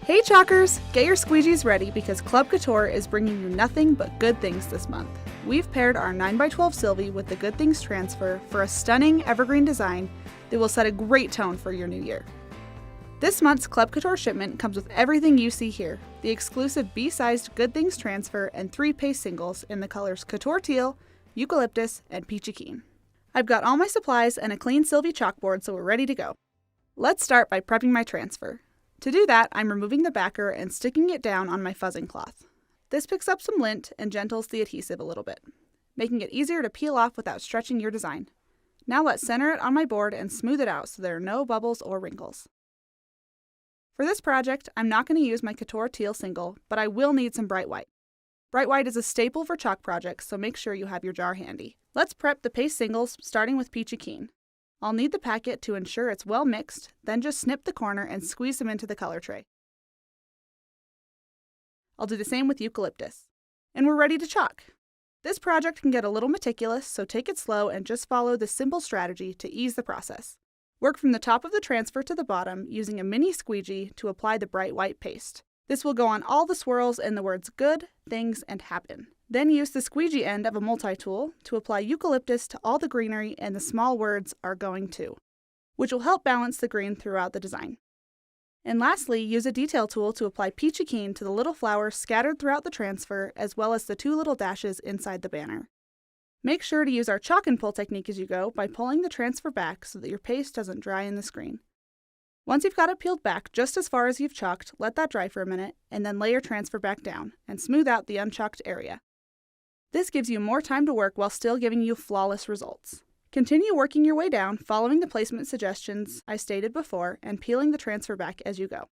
Hey chalkers! Get your squeegees ready because Club Couture is bringing you nothing but good things this month. We've paired our 9x12 Sylvie with the Good Things Transfer for a stunning evergreen design that will set a great tone for your new year. This month's Club Couture shipment comes with everything you see here, the exclusive B-sized Good Things Transfer and 3 paste singles in the colors Couture Teal, Eucalyptus, and Peachy Keen. I've got all my supplies and a clean Sylvie chalkboard, so we're ready to go. Let's start by prepping my transfer. To do that, I'm removing the backer and sticking it down on my fuzzing cloth. This picks up some lint and gentles the adhesive a little bit, making it easier to peel off without stretching your design. Now let's center it on my board and smooth it out so there are no bubbles or wrinkles. For this project, I'm not going to use my Couture Teal single, but I will need some bright white. Bright white is a staple for chalk projects, so make sure you have your jar handy. Let's prep the paste singles, starting with Peachy Keen. I'll need the packet to ensure it's well mixed, then just snip the corner and squeeze them into the color tray. I'll do the same with Eucalyptus. And we're ready to chalk. This project can get a little meticulous, so take it slow and just follow this simple strategy to ease the process. Work from the top of the transfer to the bottom using a mini squeegee to apply the bright white paste. This will go on all the swirls in the words good, things, and happen. Then use the squeegee end of a multi-tool to apply eucalyptus to all the greenery and the small words are going to, which will help balance the green throughout the design. And lastly, use a detail tool to apply Peachy Keen to the little flowers scattered throughout the transfer as well as the 2 little dashes inside the banner. Make sure to use our chalk and pull technique as you go by pulling the transfer back so that your paste doesn't dry in the screen. Once you've got it peeled back just as far as you've chalked, let that dry for a minute and then lay your transfer back down and smooth out the unchalked area. This gives you more time to work while still giving you flawless results. Continue working your way down, following the placement suggestions I stated before and peeling the transfer back as you go,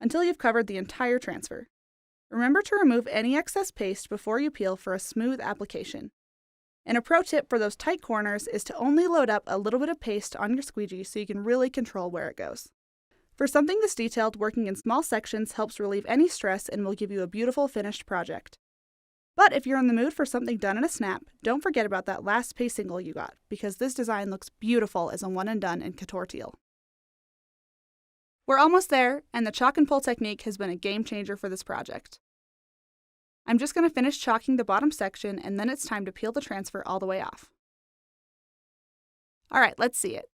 until you've covered the entire transfer. Remember to remove any excess paste before you peel for a smooth application. And a pro tip for those tight corners is to only load up a little bit of paste on your squeegee so you can really control where it goes. For something this detailed, working in small sections helps relieve any stress and will give you a beautiful finished project. But if you're in the mood for something done in a snap, don't forget about that last paste single you got, because this design looks beautiful as a one and done in Couture Teal. We're almost there, and the chalk and pull technique has been a game changer for this project. I'm just going to finish chalking the bottom section, and then it's time to peel the transfer all the way off. Alright, let's see it.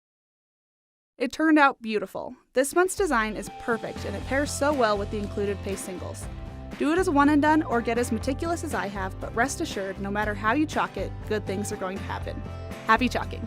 It turned out beautiful. This month's design is perfect, and it pairs so well with the included paste singles. Do it as a one and done or get as meticulous as I have, but rest assured, no matter how you chalk it, good things are going to happen. Happy chalking!